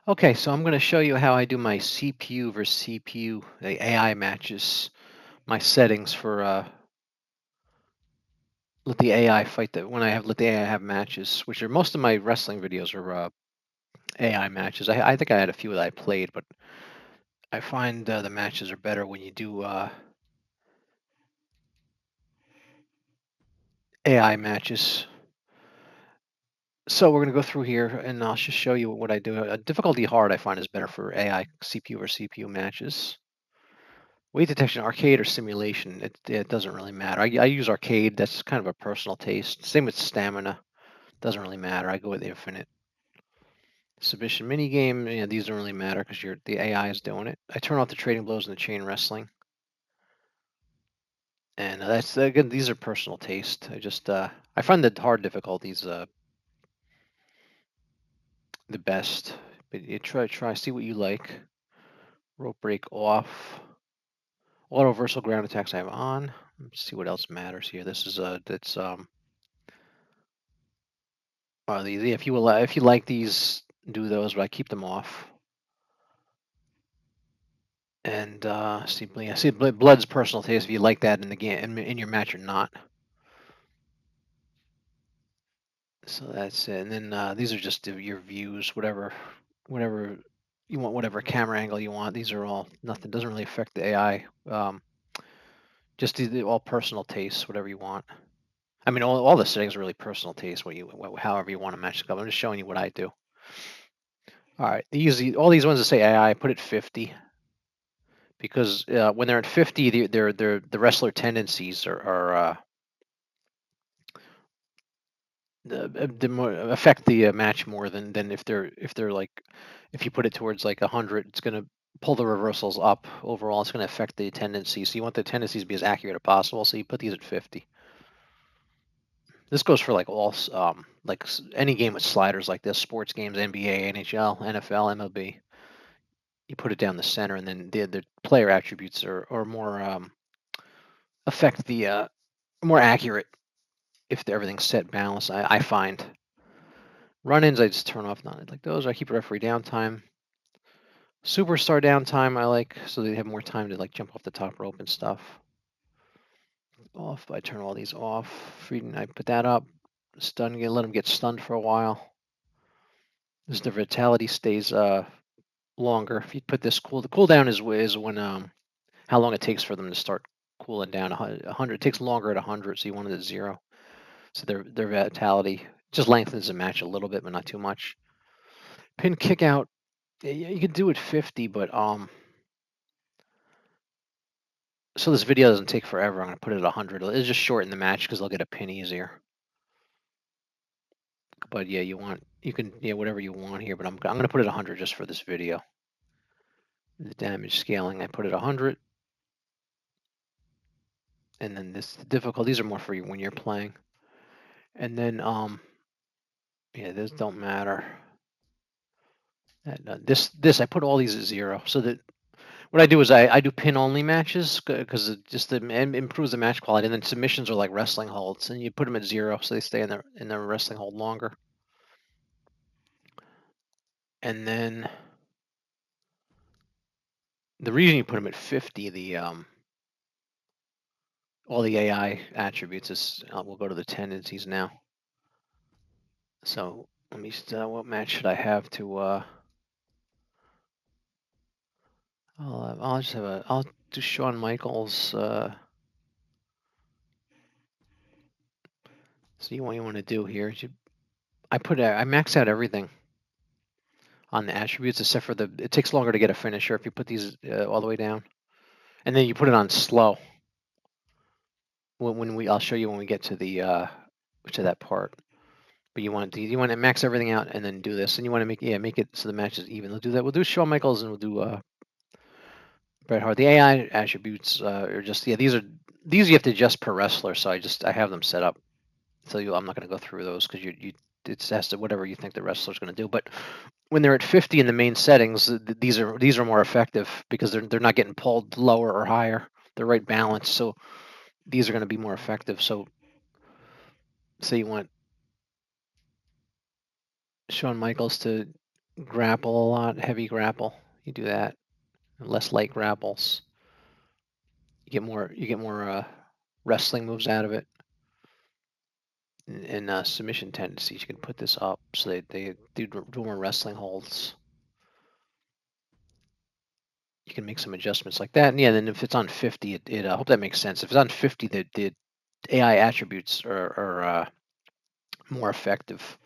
Okay, so I'm going to show you how I do my CPU versus CPU, the AI matches, my settings for let the AI fight the when I have let the AI have matches, which are most of my wrestling videos are AI matches. I think I had a few that I played, but I find the matches are better when you do AI matches. So we're going to go through here, and I'll just show you what I do. Difficulty hard I find is better for AI CPU or CPU matches. Weight detection, arcade or simulation, it doesn't really matter. I use arcade. That's kind of a personal taste. Same with stamina. Doesn't really matter. I go with infinite. Submission mini game. These don't really matter because the AI is doing it. I turn off the trading blows and the chain wrestling, and that's again. These are personal taste. I find the hard difficulties the best. But you try see what you like. Rope break off. Auto reversal ground attacks I have on. Let's see what else matters here. This is that's if you like these, do those, but I keep them off. And see blood's personal taste if you like that in the game in your match or not. So that's it. And then these are just your views, whatever you want, whatever camera angle you want. These are all nothing. Doesn't really affect the AI. Just all personal tastes, whatever you want. I mean, all the settings are really personal taste. However you want to match the up. I'm just showing you what I do. All right, all these ones that say AI, I put it 50 because when they're at 50, the wrestler tendencies are the more affect the match more than if they're like if you put it towards like 100, it's gonna pull the reversals up overall. It's gonna affect the tendencies. So you want the tendencies to be as accurate as possible. So you put these at 50. This goes for like any game with sliders like this, sports games, NBA, NHL, NFL, MLB. You put it down the center, and then the player attributes are more affect the more accurate if everything's set balanced. I find run-ins I just turn off. Not like those. I keep referee downtime. Superstar downtime I like so they have more time to like jump off the top rope and stuff. Off. I turn all these off. Freedom. I put that up. Stun. Let them get stunned for a while. This the vitality stays longer. If you put this the cooldown is when how long it takes for them to start cooling down. 100. It takes longer at 100, so you want it at 0. So their vitality just lengthens the match a little bit, but not too much. Pin kick out. Yeah, you can do it 50, but so this video doesn't take forever. I'm gonna put it at 100. It'll just shorten the match because they'll get a pin easier. But yeah, you can whatever you want here. But I'm gonna put it at 100 just for this video. The damage scaling I put it at 100, and then this difficulties are more for you when you're playing. And then yeah, those don't matter. This I put all these at 0 so that what I do is I do pin only matches because it just improves the match quality. And then submissions are like wrestling holds, and you put them at 0 so they stay in their wrestling hold longer. And then the reason you put them at 50, all the AI attributes is we'll go to the tendencies now. So let me what match should I have to I'll do Shawn Michaels. See what you want to do here. I max out everything on the attributes except for it takes longer to get a finisher if you put these all the way down, and then you put it on slow. I'll show you when we get to to that part. But you want to max everything out and then do this, and you want to make it so the match is even. We'll do that. We'll do Shawn Michaels and we'll do Bret Hart. The AI attributes are just these you have to adjust per wrestler. So I have them set up. So I'm not going to go through those because it's has to whatever you think the wrestler's going to do. But when they're at 50 in the main settings, these are more effective because they're not getting pulled lower or higher. They're right balanced, so these are going to be more effective. So say you want Shawn Michaels to grapple a lot, heavy grapple. You do that. Less light grapples. You get more wrestling moves out of it. And submission tendencies, you can put this up so they do more wrestling holds. You can make some adjustments like that. And yeah, then if it's on 50, I hope that makes sense. If it's on 50, the AI attributes are more effective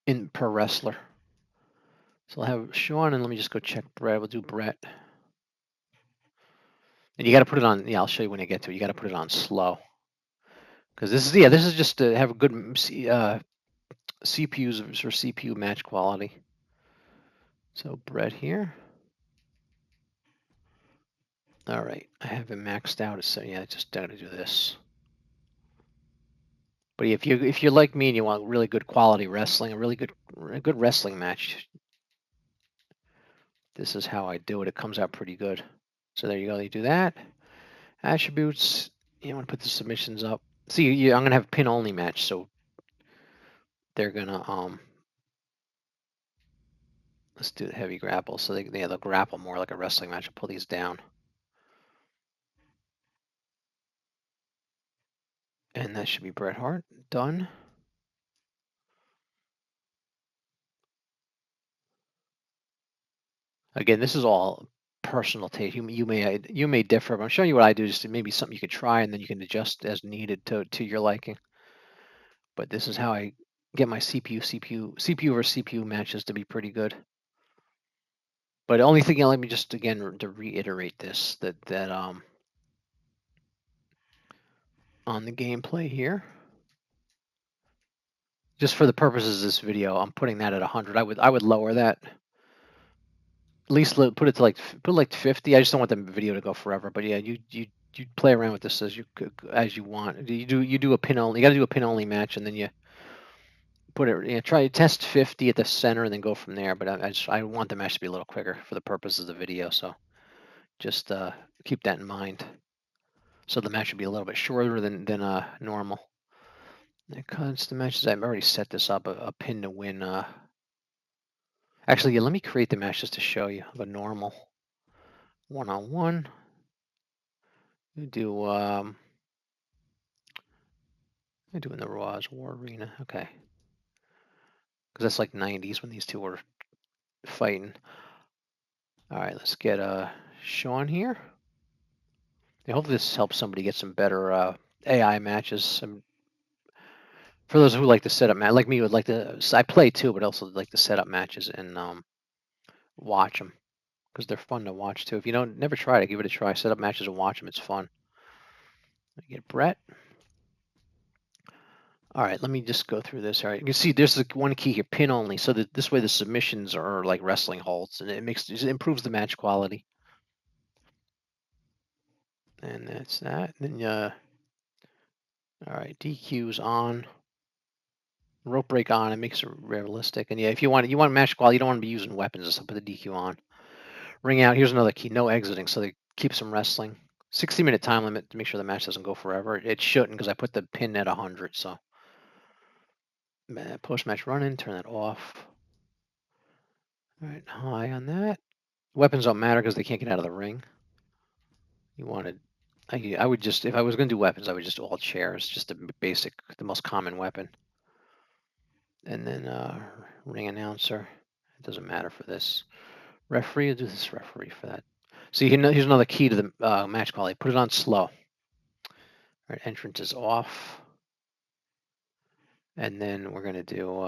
in per wrestler. So I'll have Sean, and let me just go check Brett. We'll do Brett. And you got to put it on. Yeah, I'll show you when I get to it. You got to put it on slow because this is just to have a good CPUs or CPU match quality. So Brett here. All right, I have him maxed out. So yeah, I just got to do this. But if you're like me and you want really good quality wrestling, a good wrestling match, this is how I do it. It comes out pretty good. So there you go. You do that. Attributes. You want to put the submissions up. See, I'm gonna have pin only match, so they're gonna let's do the heavy grapple. So they'll grapple more like a wrestling match. I'll pull these down, and that should be Bret Hart done. Again, this is all personal taste. You may differ, but I'm showing you what I do. Just maybe something you could try, and then you can adjust as needed to your liking. But this is how I get my CPU over CPU matches to be pretty good. But the only thing, let me just again to reiterate this that on the gameplay here, just for the purposes of this video, I'm putting that at 100. I would lower that. At least put it to like 50. I just don't want the video to go forever. But yeah, you play around with this as you want. You do a pin only. You got to do a pin only match, and then you put it. Try test 50 at the center, and then go from there. But I want the match to be a little quicker for the purposes of the video. So just keep that in mind. So the match would be a little bit shorter than normal. Because the matches, I've already set this up a pin to win. Actually, yeah, let me create the match just to show you the normal one-on-one. We do I do in the Raw's War Arena. Okay, because that's like 90s when these two were fighting. All right, let's get Sean here. I hope this helps somebody get some better AI matches. For those who like to set up match, like me, would like to. I play too, but also like to set up matches and watch them because they're fun to watch too. If you don't never try it, give it a try. Set up matches and watch them. It's fun. I get Brett. All right, let me just go through this. All right, you can see there's one key here, pin only, so that this way the submissions are like wrestling holds, and it improves the match quality. And that's that. Then all right, DQ's on, rope break on. It makes it realistic. And yeah, if you want match quality, you don't want to be using weapons. Just put the DQ on. Ring out. Here's another key: no exiting, so they keep some wrestling. 60-minute time limit to make sure the match doesn't go forever. It shouldn't because I put the pin at 100. So post-match run-in, turn that off. All right, high on that. Weapons don't matter because they can't get out of the ring. You wanted, I would just, if I was going to do weapons, I would just all chairs, just the basic, the most common weapon. And then ring announcer. It doesn't matter for this. Referee, I'll do this referee for that. So here's another key to the match quality. Put it on slow. All right, entrance is off. And then we're going to do,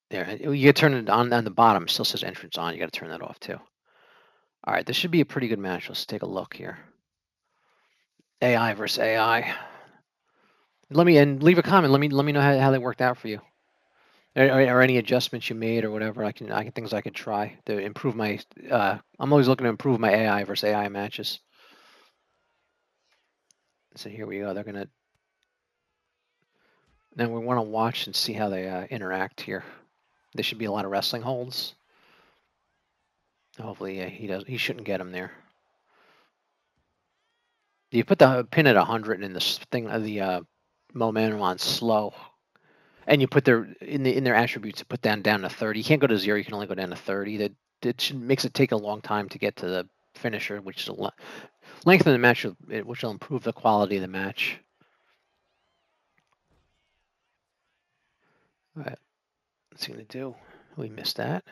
there, you turn it on the bottom. It still says entrance on. You got to turn that off too. All right, this should be a pretty good match. Let's take a look here. AI versus AI. Leave a comment. Let me know how they worked out for you, or any adjustments you made or whatever. I can things I could try to improve my. I'm always looking to improve my AI versus AI matches. So here we go. They're gonna. Now we want to watch and see how they interact here. There should be a lot of wrestling holds. Hopefully he shouldn't get him there. You put the pin at 100 and this thing the momentum on slow. And you put their in their attributes to put down to 30. You can't go to 0. You can only go down to 30. That makes it take a long time to get to the finisher, which is lengthen the match, which will improve the quality of the match. All right, what's he gonna do? We missed that.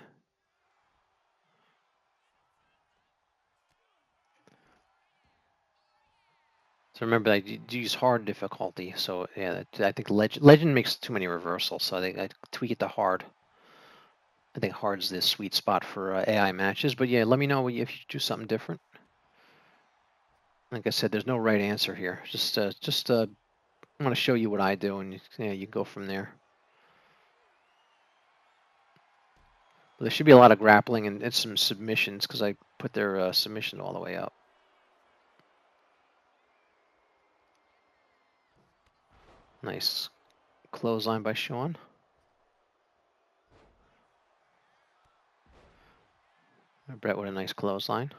So remember, I use hard difficulty. So yeah, I think legend makes too many reversals. So I tweak it to hard. I think hard's the sweet spot for AI matches. But yeah, let me know if you do something different. Like I said, there's no right answer here. Just I want to show you what I do, and you go from there. But there should be a lot of grappling and some submissions because I put their submission all the way up. Nice clothesline by Sean. Brett with a nice clothesline.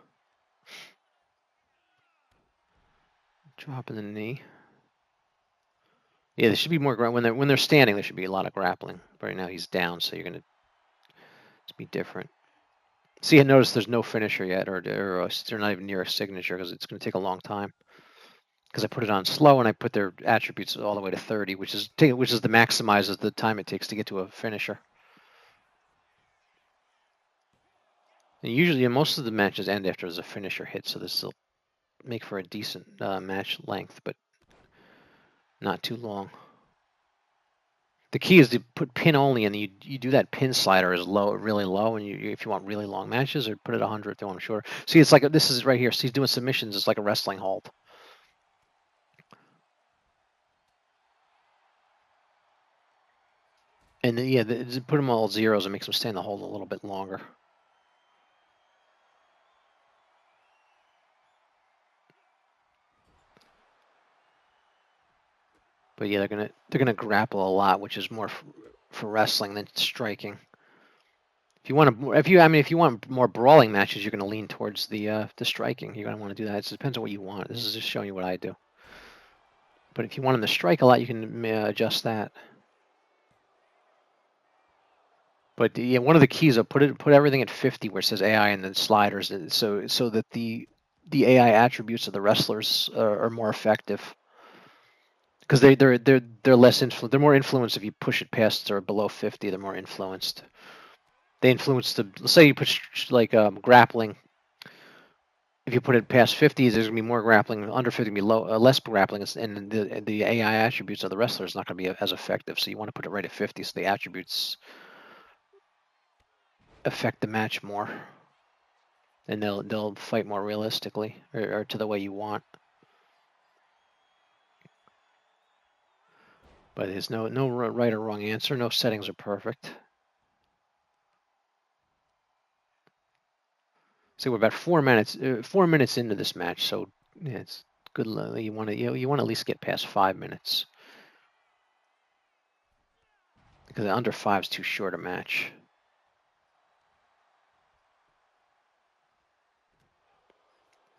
Dropping the knee. Yeah, there should be more when they're standing. There should be a lot of grappling. But right now he's down, so you're gonna be different. See, I noticed there's no finisher yet, or they're not even near a signature because it's gonna take a long time. Because I put it on slow and I put their attributes all the way to 30, which is the maximizes the time it takes to get to a finisher. And usually, most of the matches end after there's a finisher hit, so this will make for a decent match length, but not too long. The key is to put pin only, and you do that pin slider as low, really low, and if you want really long matches, or put it 100 if you want them shorter. See, it's like this is right here. So he's doing submissions. It's like a wrestling hold. And then, yeah, put them all zeros and makes them stay in the hold a little bit longer. But yeah, they're gonna grapple a lot, which is more for wrestling than striking. If you want more brawling matches, you're gonna lean towards the striking. You're gonna want to do that. It depends on what you want. This is just showing you what I do. But if you want them to strike a lot, you can adjust that. But yeah, one of the keys is put everything at 50 where it says AI and then sliders, so that the AI attributes of the wrestlers are more effective. Because they're less they're more influenced if you push it past or below 50. They're more influenced. They influence let's say you put like grappling. If you put it past 50, there's gonna be more grappling. Under 50, be less grappling, and the AI attributes of the wrestler is not gonna be as effective. So you want to put it right at 50, so the attributes affect the match more, and they'll fight more realistically or to the way you want. But there's no right or wrong answer. No settings are perfect. So we're about 4 minutes into this match. So yeah, it's good. You want to at least get past 5 minutes because under 5 is too short a match.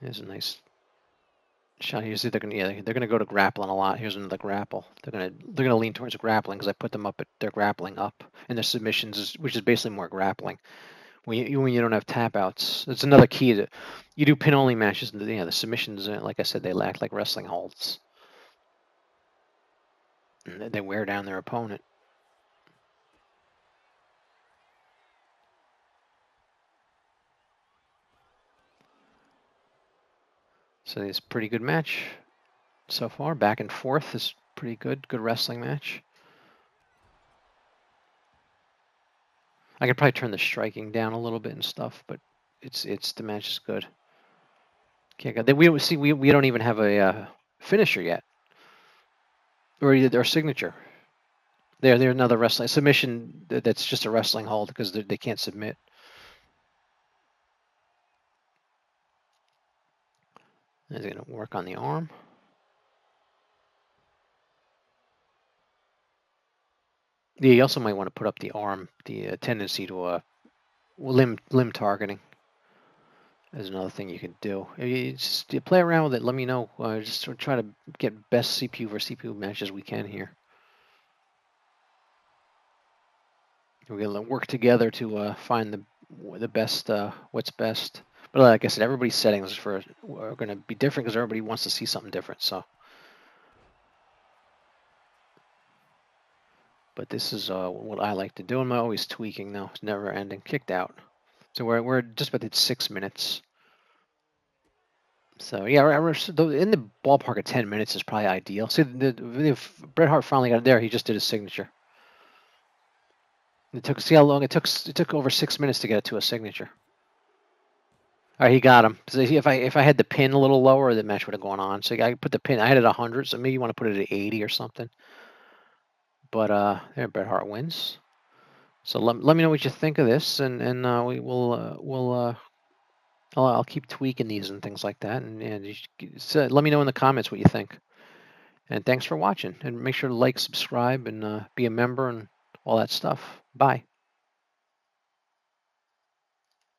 There's a nice shot. Here's they're gonna go to grappling a lot. Here's another grapple. They're gonna lean towards grappling because I put them up at their grappling up, and their submissions which is basically more grappling. When you don't have tap outs, it's another key to you do pin only matches. And the submissions, like I said, they lack like wrestling holds. And they wear down their opponent. So it's a pretty good match so far. Back and forth is pretty good. Good wrestling match. I could probably turn the striking down a little bit and stuff, but the match is good. Okay, we don't even have a finisher yet, or their signature. They're another wrestling submission that's just a wrestling hold because they can't submit. Is it going to work on the arm? Yeah, you also might want to put up the arm, the tendency to limb targeting. Is another thing you can do. You play around with it. Let me know. Just try to get best CPU versus CPU matches we can here. We're gonna work together to find the best, what's best. But like I said, everybody's settings are going to be different because everybody wants to see something different. So, but this is what I like to do. I'm always tweaking now. It's never ending. Kicked out. So we're just about at 6 minutes. So yeah, in the ballpark of 10 minutes is probably ideal. See, if Bret Hart finally got it there, he just did his signature. It took. See how long it took? It took over 6 minutes to get it to a signature. All right, he got him. So if I had the pin a little lower, the match would have gone on. So I put the pin. I had it at 100, so maybe you want to put it at 80 or something. But there, Bret Hart wins. So let me know what you think of this, and I'll keep tweaking these and things like that, and so let me know in the comments what you think. And thanks for watching. And make sure to like, subscribe, and be a member and all that stuff. Bye.